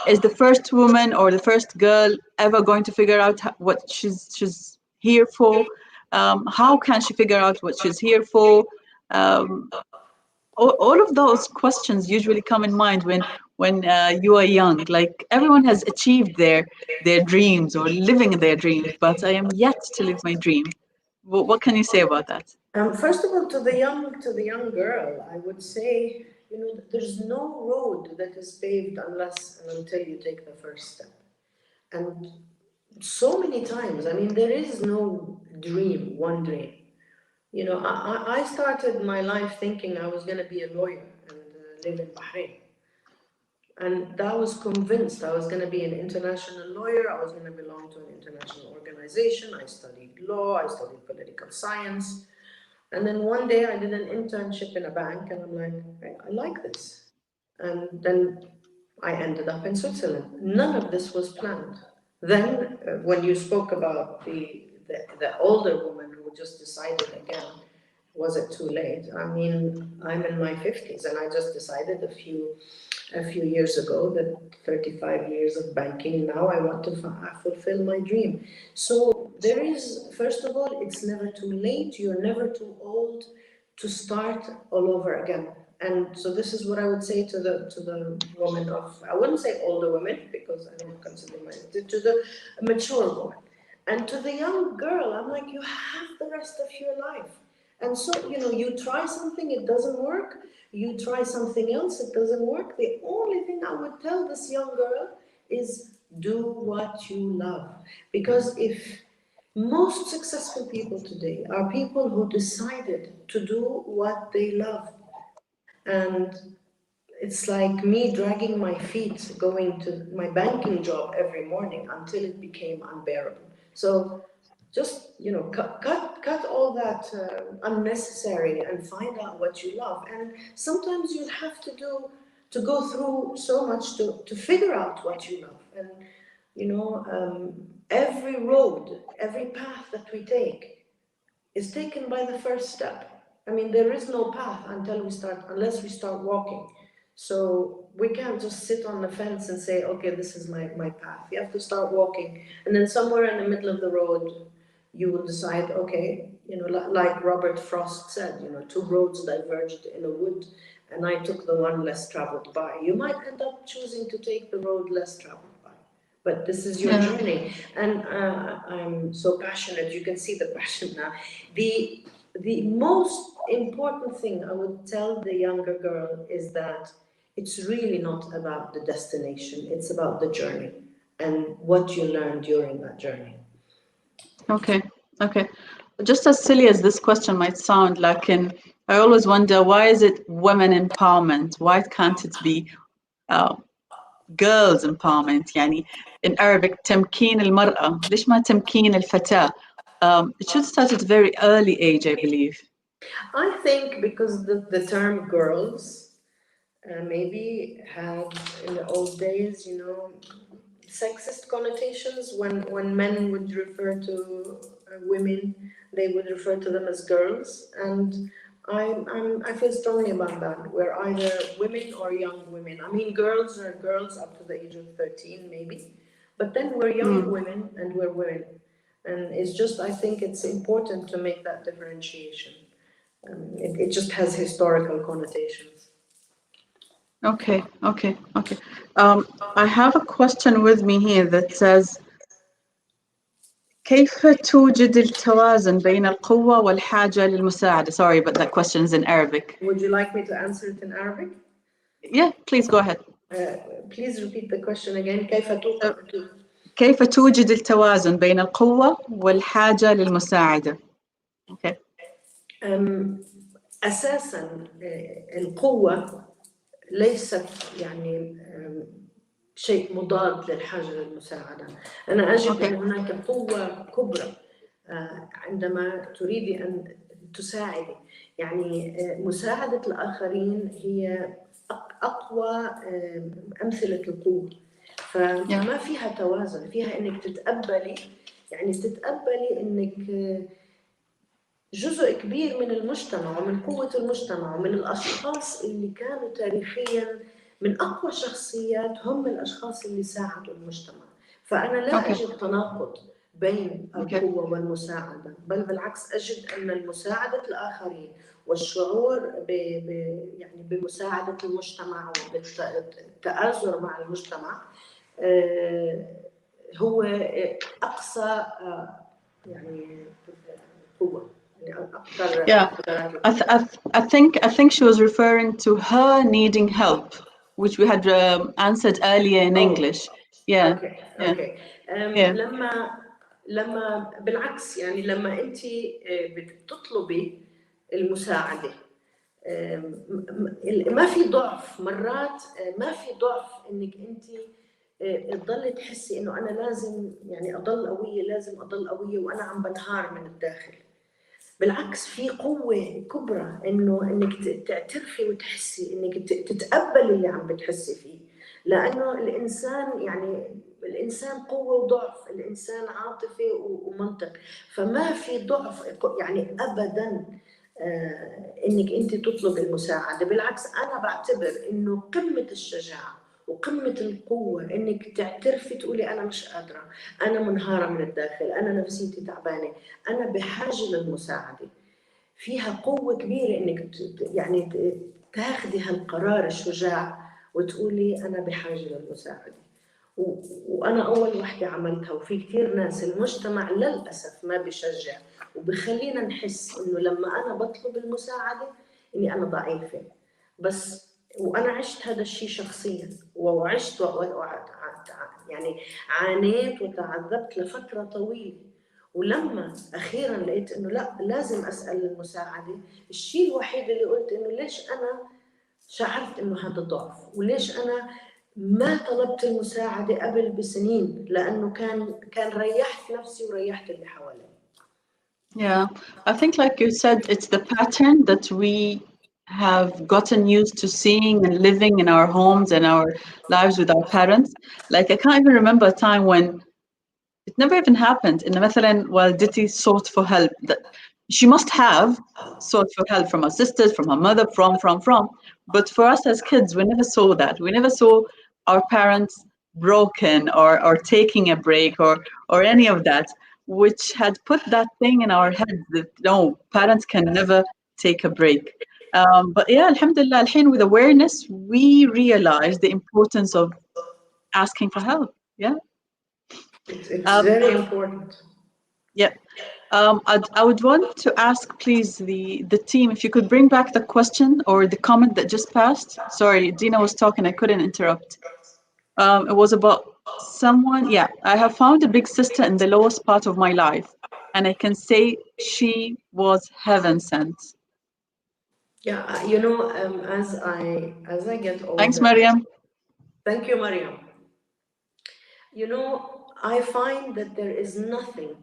A: Is the first woman or the first girl ever going to figure out what she's here for? How can she figure out what she's here for? All of those questions usually come in mind when you are young. Like everyone has achieved their dreams or living their dreams, but I am yet to live my dream. What can you say about that?
B: First of all, to the young girl, I would say, there's no road that is paved unless and until you take the first step. And so many times, I mean, there is no dream, one dream. I started my life thinking I was going to be a lawyer and live in Bahrain. And I was convinced I was going to be an international lawyer. I was going to belong to an international organization. I studied law. I studied political science. And then one day I did an internship in a bank, and I'm like, hey, I like this. And then I ended up in Switzerland. None of this was planned. Then, when you spoke about the older woman who just decided again, was it too late? I mean, I'm in my 50s, and I just decided a few years ago that 35 years of banking, now I want to fulfill my dream. So there is, first of all, it's never too late. You're never too old to start all over again. And so this is what I would say to the woman of, I wouldn't say older women, because I don't consider myself, to the mature woman. And to the young girl, I'm like, you have the rest of your life. And so, you try something, it doesn't work. You try something else, it doesn't work. The only thing I would tell this young girl is do what you love. Because if most successful people today are people who decided to do what they love. And it's like me dragging my feet going to my banking job every morning until it became unbearable. So just cut all that unnecessary and find out what you love. And sometimes you'll have to go through so much to figure out what you love. And every road, every path that we take is taken by the first step. I mean, there is no path unless we start walking. So we can't just sit on the fence and say, okay, this is my path. You have to start walking. And then somewhere in the middle of the road, you will decide, okay, like Robert Frost said, two roads diverged in a wood, and I took the one less traveled by. You might end up choosing to take the road less traveled by, but this is your journey. And I'm so passionate. You can see the passion now. The most important thing I would tell the younger girl is that it's really not about the destination. It's about the journey and what you learn during that journey.
A: Okay. Just as silly as this question might sound, like I always wonder, why is it women empowerment? Why can't it be girls empowerment? يعني in Arabic تمكين المرأة. ليش ما تمكين الفتاة? It should start at a very early age, I believe.
B: I think because the term girls maybe had in the old days, sexist connotations. When men would refer to women, they would refer to them as girls, and I feel strongly about that. We're either women or young women. I mean, girls are girls up to the age of 13, maybe, but then we're young women and we're women, and it's just, I think it's important to make that differentiation. It just has historical connotations.
A: Okay. I have a question with me here that says, كيف توجد التوازن بين القوة والحاجة للمساعدة? Sorry, but that question is in Arabic.
B: Would you like me to answer it in Arabic?
A: Yeah, please go ahead.
B: Please repeat the question again.
A: كيف توجد التوازن بين القوة والحاجة للمساعدة؟ Okay.
B: أساساً القوة ليست شيء مضاد للحاجة للمساعدة. أنا أجد أن هناك قوة كبرى عندما تريد أن تساعدي. مساعدة الآخرين هي أقوى أمثلة القوة. فما فيها توازن، فيها إنك تتقبلي، تتقبلي إنك جزء كبير من المجتمع ومن قوة المجتمع ومن الأشخاص اللي كانوا تاريخياً من أقوى شخصيات هم الأشخاص اللي ساعدوا المجتمع. فأنا لا أجد تناقض بين القوة والمساعدة، بل بالعكس أجد أن مساعدة الآخرين والشعور يعني بمساعدة المجتمع وبالتآزر مع المجتمع هو أقصى يعني قوة.
A: Yeah, I think she was referring to her needing help, which we had answered earlier in English. Yeah.
B: Okay. لما بالعكس يعني لما أنت بتطلبي المساعدة ما في ضعف مرات، ما في ضعف إنك أنت تضلي تحسي إنه أنا لازم يعني أضل قوية، لازم أضل قوية وأنا عم بنهار من الداخل. بالعكس في قوة كبرى إنك تعترفي وتحسي، إنك تتقبلي اللي عم بتحسي فيه، لأنه الإنسان يعني الإنسان قوة وضعف، الإنسان عاطفي ومنطق، فما في ضعف يعني أبداً إنك أنت تطلب المساعدة. بالعكس أنا بعتبر إنه قمة الشجاعة وقمة القوة إنك تعترفي تقولي أنا مش قادرة، أنا منهارة من الداخل، أنا نفسيتي تعبانة، أنا بحاجة للمساعدة. فيها قوة كبيرة إنك يعني تاخدي هالقرار الشجاع وتقولي أنا بحاجة للمساعدة. وأنا أول وحدة عملتها، وفي كثير ناس المجتمع للأسف ما بيشجع وبخلينا نحس إنه لما أنا بطلب المساعدة إني أنا ضعيفة. بس وأنا عشت هذا الشيء شخصياً، وعشت يعني عانيت وتعذبت لفترة طويلة، ولما أخيراً لقيت إنه لا لازم أسأل المساعدة، الشيء الوحيد اللي قلت إنه ليش أنا شعرت إنه هذا ضعف، وليش أنا ما طلبت المساعدة قبل بسنين، لأنه كان ريحت نفسي وريحت اللي حوالي.
A: Yeah, I think like you said, it's the pattern that we have gotten used to seeing and living in our homes and our lives with our parents. Like I can't even remember a time when it never even happened. In مثلا والدتي sought for help, that she must have sought for help from her sisters, from her mother, from. But for us as kids, we never saw that. We never saw our parents broken or taking a break or any of that, which had put that thing in our heads that no, parents can never take a break. But yeah, alhamdulillah, الحين with awareness, we realize the importance of asking for help. Yeah.
B: It's very important.
A: Yeah. I would want to ask, please, the team, if you could bring back the question or the comment that just passed. Sorry, Dina was talking, I couldn't interrupt. It was about someone, yeah, I have found a big sister in the lowest part of my life, and I can say she was heaven sent.
B: Yeah, you know, as I get older.
A: Thanks, Mariam.
B: Thank you, Mariam. You know, I find that there is nothing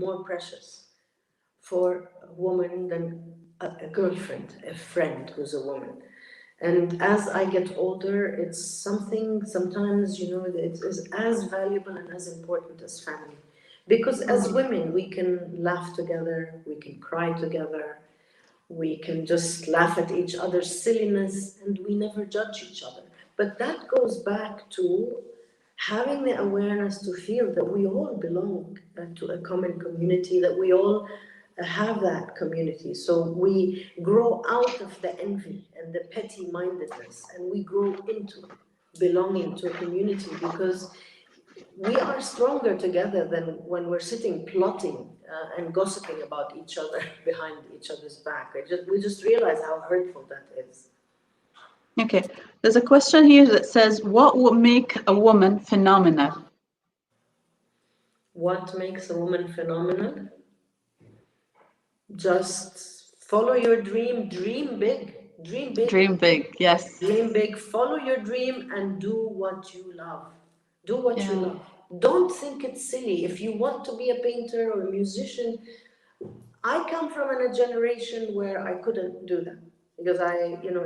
B: more precious for a woman than a girlfriend, a friend who's a woman. And as I get older, it's something sometimes, you know, it is as valuable and as important as family. Because as women, we can laugh together, we can cry together, we can just laugh at each other's silliness, and we never judge each other. But that goes back to having the awareness to feel that we all belong to a common community, that we all have that community. So we grow out of the envy and the petty-mindedness, and we grow into belonging to a community, because we are stronger together than when we're sitting plotting and gossiping about each other behind each other's back. We just realize how hurtful that is.
A: Okay, there's a question here that says, what would make a woman phenomenal?
B: What makes a woman phenomenal? Just follow your dream, dream big. Dream big.
A: Dream big, yes.
B: Dream big, follow your dream and do what you love. Do what you love. Don't think it's silly. If you want to be a painter or a musician, I come from a generation where I couldn't do that. Because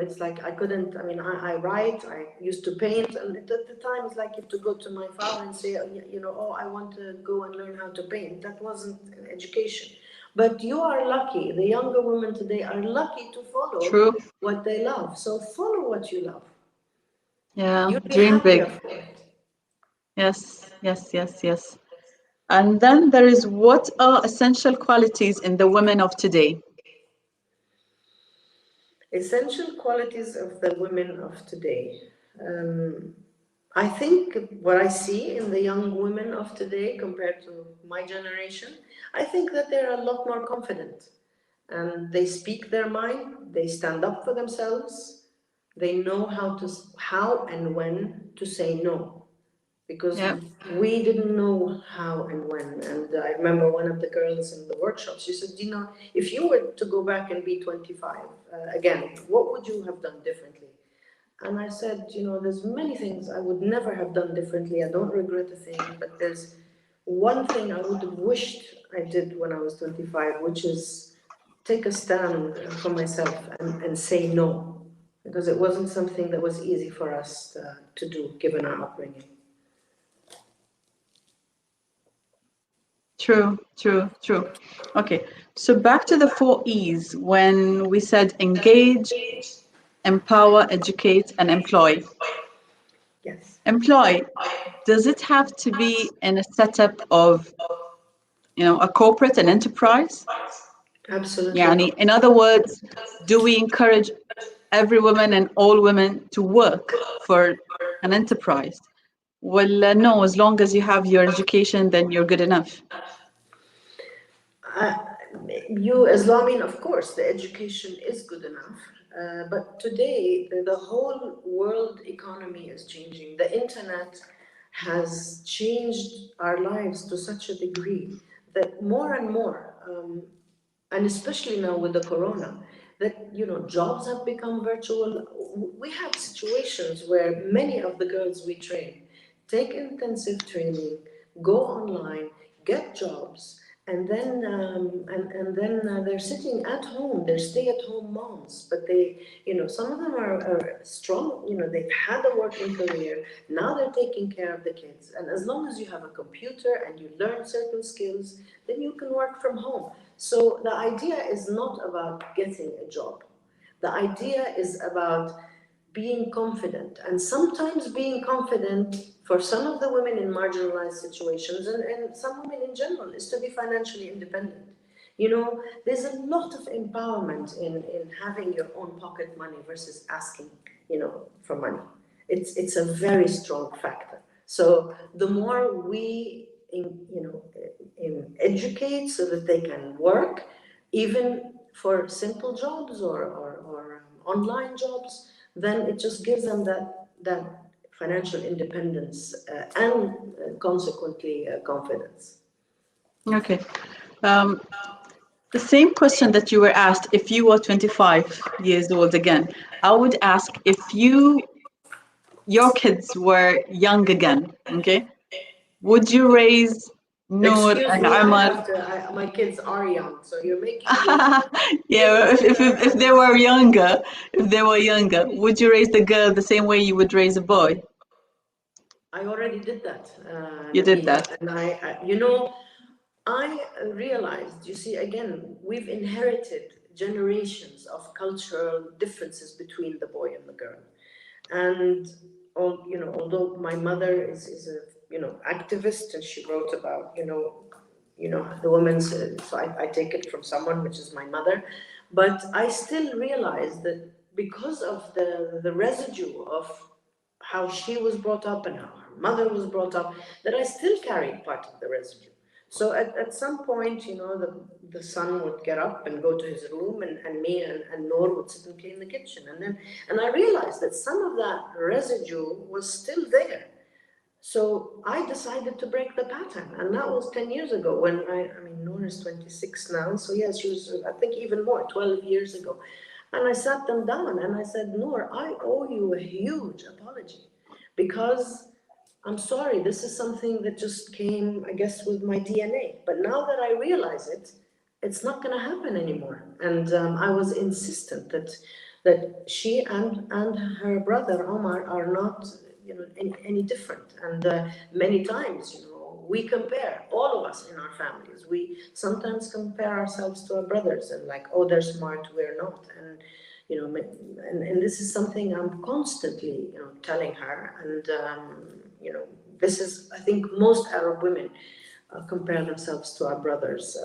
B: it's like I couldn't, I write, I used to paint, and at the time it's like you have to go to my father and say, I want to go and learn how to paint. That wasn't an education. But you are lucky, the younger women today are lucky to follow what they love. So follow what you love.
A: Yeah,
B: You'll be
A: dream big.
B: for it.
A: Yes. And then there is, what are essential qualities in the women of today?
B: Essential qualities of the women of today. I think what I see in the young women of today compared to my generation, I think that they're a lot more confident and they speak their mind, they stand up for themselves, they know how and when to say no. Because
A: Yeah.
B: we didn't know how and when. And I remember one of the girls in the workshop, she said, Dina, if you were to go back and be 25 again, what would you have done differently? And I said, there's many things I would never have done differently. I don't regret a thing, but there's one thing I would have wished I did when I was 25, which is take a stand for myself and say no, because it wasn't something that was easy for us to do, given our upbringing.
A: True. Okay, so back to the 4 E's when we said engage, empower, educate, and employ.
B: Yes.
A: Employ, does it have to be in a setup of, a corporate, an enterprise?
B: Absolutely.
A: Yani, in other words, do we encourage every woman and all women to work for an enterprise? Well, no, as long as you have your education, then you're good enough.
B: Of course, the education is good enough. But today, the whole world economy is changing. The internet has changed our lives to such a degree that more and more, and especially now with the corona, that jobs have become virtual. We have situations where many of the girls we train take intensive training, go online, get jobs, and then they're sitting at home. They're stay-at-home moms, but some of them are strong. They've had a working career. Now they're taking care of the kids, and as long as you have a computer and you learn certain skills, then you can work from home. So the idea is not about getting a job. The idea is about being confident, and sometimes being confident for some of the women in marginalized situations, and some women in general, is to be financially independent. There's a lot of empowerment in having your own pocket money versus asking, for money. It's a very strong factor. So the more we educate so that they can work, even for simple jobs or online jobs, then it just gives them that financial independence and consequently confidence.
A: Okay. The same question that you were asked, if you were 25 years old again, I would ask if your kids were young again, okay? Would you raise Noor
B: Excuse
A: and
B: me,
A: Omar?
B: my kids are young, so you're making me.
A: Yeah, if they were younger, would you raise the girl the same way you would raise a boy?
B: I already did that,
A: You did
B: Nabila,
A: that.
B: and I realized, you see, again, we've inherited generations of cultural differences between the boy and the girl. And although my mother is a activist, and she wrote about the women's, so I take it from someone, which is my mother, but I still realize that because of the residue of how she was brought up and how her mother was brought up, that I still carried part of the residue. So at some point, the son would get up and go to his room, and me and Noor would sit and clean the kitchen. And I realized that some of that residue was still there. So I decided to break the pattern. And that was 10 years ago when Noor is 26 now. So yes, she was, I think, even more, 12 years ago. And I sat them down and I said, Noor, I owe you a huge apology because I'm sorry, this is something that just came, I guess, with my DNA. But now that I realize it, it's not going to happen anymore. And I was insistent that she and her brother Omar are not, any different. And many times, we compare, all of us in our families. We sometimes compare ourselves to our brothers and like, oh, they're smart, we're not. And and this is something I'm constantly, telling her. And this is, I think, most Arab women compare themselves to our brothers.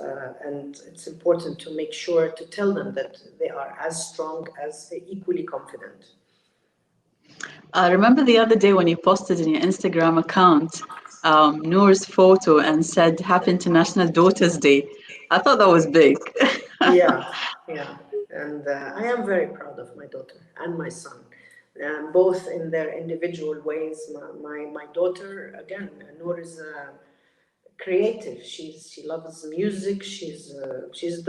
B: And it's important to make sure to tell them that they are as strong as equally confident.
A: I remember the other day when you posted in your Instagram account Noor's photo and said Happy International Daughters Day. I thought that was big.
B: Yeah, yeah. And I am very proud of my daughter and my son, both in their individual ways. My daughter, again, Noor is creative. She loves music. She's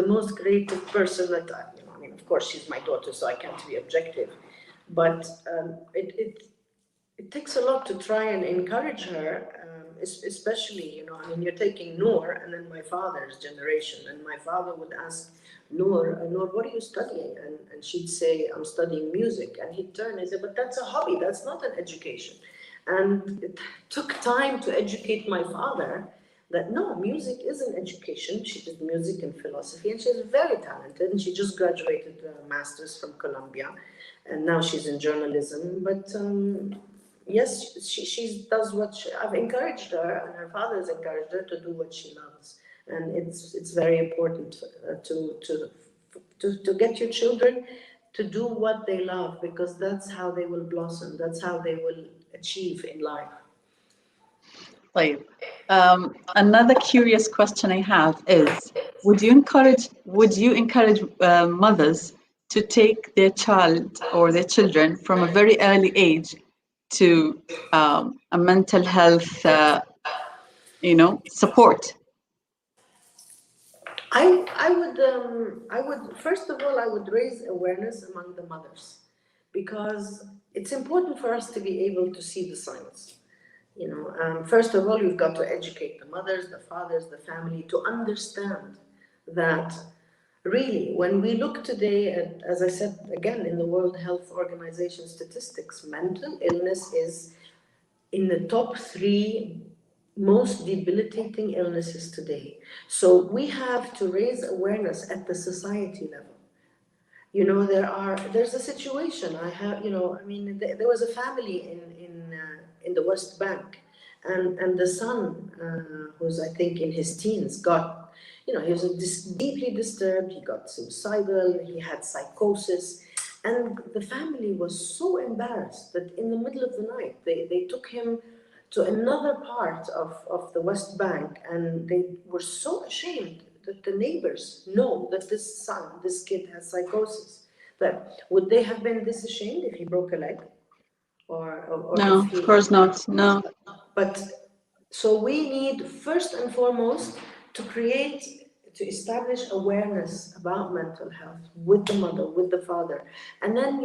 B: the most creative person that I mean, of course, she's my daughter, so I can't be objective. But it takes a lot to try and encourage her, especially, I mean, you're taking Noor and then my father's generation, and my father would ask Noor, what are you studying? And she'd say, I'm studying music. And he'd turn and say, but that's a hobby, that's not an education. And it took time to educate my father that no, music is an education. She did music and philosophy, and she's very talented, and she just graduated a master's from Columbia, and now she's in journalism. But yes, she does I've encouraged her, and her father has encouraged her to do what she loves, and it's very important to get your children to do what they love, because that's how they will blossom. That's how they will achieve in life.
A: طيب. Another curious question I have is, would you encourage mothers to take their child or their children from a very early age to a mental health, support?
B: I would first of all, I would raise awareness among the mothers, because it's important for us to be able to see the signs. First of all, you've got to educate the mothers, the fathers, the family to understand that really, when we look today at, as I said again, in the World Health Organization statistics, mental illness is in the top 3 most debilitating illnesses today. So we have to raise awareness at the society level. There's a situation there was a family in the West Bank, and the son, who's I think in his teens, got, he was deeply disturbed. He got suicidal. He had psychosis, and the family was so embarrassed that in the middle of the night they took him to another part of the West Bank, and they were so ashamed that the neighbors know that this kid has psychosis. That would they have been this ashamed if he broke a leg? Or
A: No,
B: if he,
A: of course not. No.
B: But so we need first and foremost to establish awareness about mental health with the mother, with the father. And then,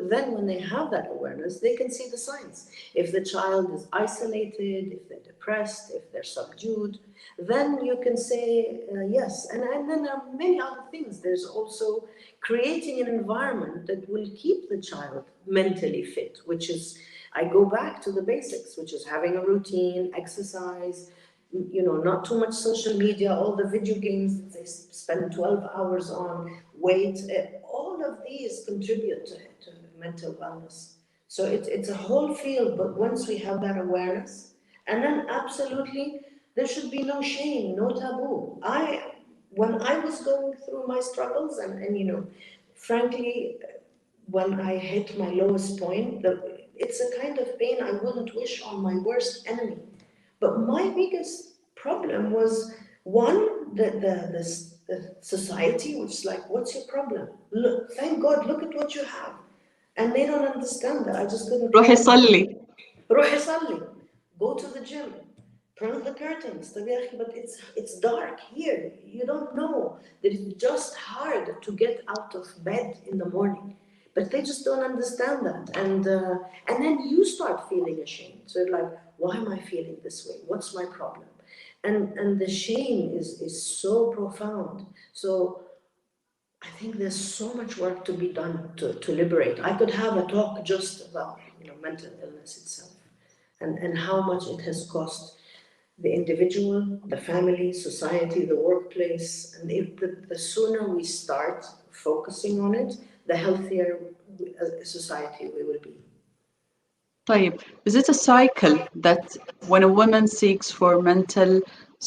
B: then when they have that awareness, they can see the signs. If the child is isolated, if they're depressed, if they're subdued, then you can say yes. And then there are many other things. There's also creating an environment that will keep the child mentally fit, which is, I go back to the basics, which is having a routine, exercise, not too much social media, all the video games that they spend 12 hours on, weight, all of these contribute to mental wellness. So it's a whole field, but once we have that awareness, and then absolutely, there should be no shame, no taboo. When I was going through my struggles, and frankly, when I hit my lowest point, it's a kind of pain I wouldn't wish on my worst enemy. But my biggest problem was, one, the society, which is like, what's your problem? Look, thank God, look at what you have. And they don't understand that. I just couldn't.
A: روحي صلي.
B: روحي صلي. Go to the gym. Turn the curtains. But it's dark here. You don't know that it's just hard to get out of bed in the morning. But they just don't understand that. And then you start feeling ashamed. So you're like, why am I feeling this way? What's my problem? And the shame is so profound. So I think there's so much work to be done to liberate. I could have a talk just about mental illness itself, and how much it has cost the individual, the family, society, the workplace. And if the sooner we start focusing on it, the healthier society we will be.
A: طيب, is it a cycle that when a woman seeks for mental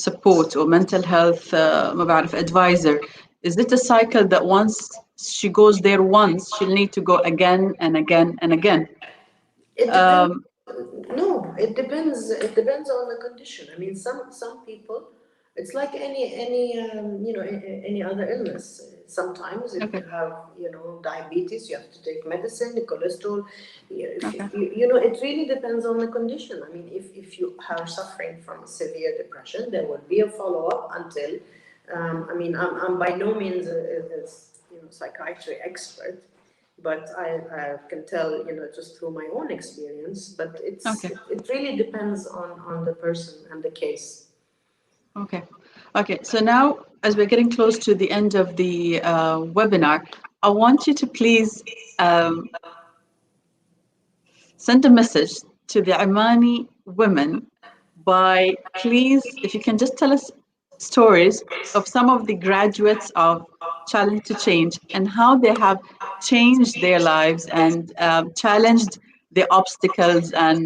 A: support or mental health ما بعرف advisor, is it a cycle that once she goes there once, she'll need to go again and again and again?
B: It depends. No, it depends. It depends on the condition. I mean, some people, it's like any other illness. Sometimes if
A: Okay.
B: you have diabetes, you have to take medicine, cholesterol.
A: Okay.
B: It really depends on the condition. I mean, if you are suffering from severe depression, there will be a follow up until. I mean, I'm by no means a psychiatry expert, but I can tell just through my own experience. But
A: Okay.
B: it really depends on the person and the case.
A: Okay. Okay. So now, as we're getting close to the end of the webinar, I want you to please send a message to the Omani women by, please, if you can just tell us stories of some of the graduates of Challenge to Change and how they have changed their lives and challenged the obstacles and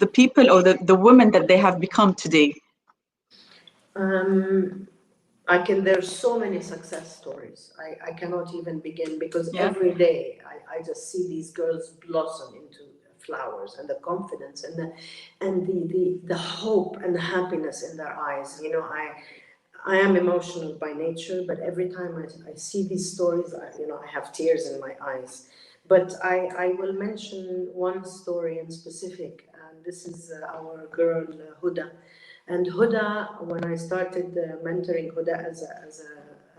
A: the people or the women that they have become today.
B: There's so many success stories. I cannot even begin because
A: Yeah.
B: every day I just see these girls blossom into flowers, and the confidence and the hope and the happiness in their eyes. I am emotional by nature, but every time I see these stories, I have tears in my eyes. But I will mention one story in specific, and this is our girl Huda. And Huda, when I started mentoring Huda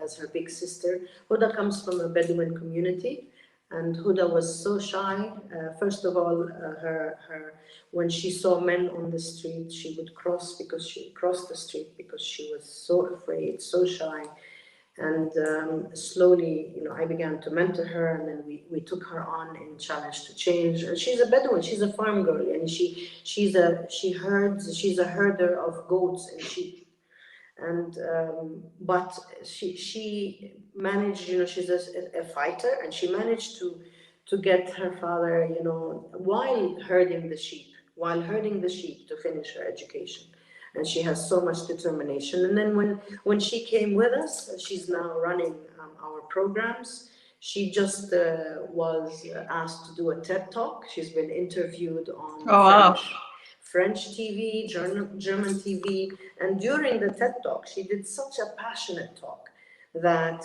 B: as her big sister, Huda comes from a Bedouin community, and Huda was so shy. First of all, when she saw men on the street, she would cross the street because she was so afraid, so shy. And slowly, I began to mentor her, and then we took her on in Challenge to Change. And she's a Bedouin, she's a farm girl, and she's a herder of goats and sheep. And but she managed, she's a fighter, and she managed to get her father, while herding the sheep, to finish her education. And she has so much determination. And then when she came with us, she's now running our programs. She just was asked to do a TED Talk. She's been interviewed on French TV, German TV, and during the TED Talk, she did such a passionate talk that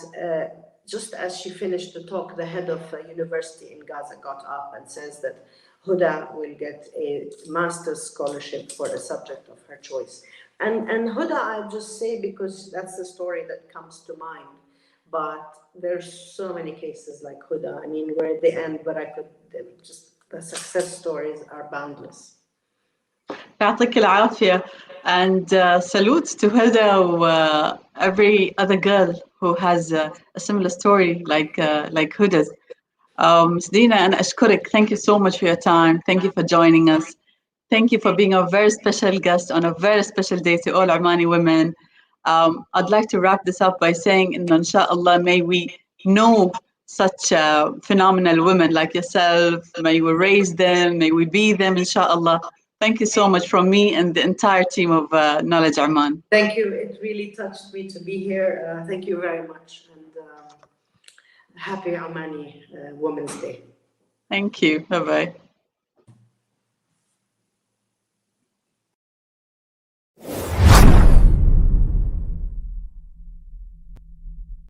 B: just as she finished the talk, the head of a university in Gaza got up and says that Huda will get a master's scholarship for a subject of her choice. And Huda, I just say because that's the story that comes to mind. But there's so many cases like Huda. I mean, we're at the end, but the success stories are boundless.
A: يعطيك العافية, and salutes to Huda or every other girl who has a similar story like Huda's. Ms. Dina, أنا أشكرك. Thank you so much for your time. Thank you for joining us. Thank you for being a very special guest on a very special day to all Omani women. I'd like to wrap this up by saying, inshallah, may we know such phenomenal women like yourself. May we raise them. May we be them, inshallah. Thank you so much from me and the entire team of Knowledge Oman.
B: Thank you. It really touched me to be here. Thank you very much. And happy Omani Women's Day.
A: Thank you. Bye-bye.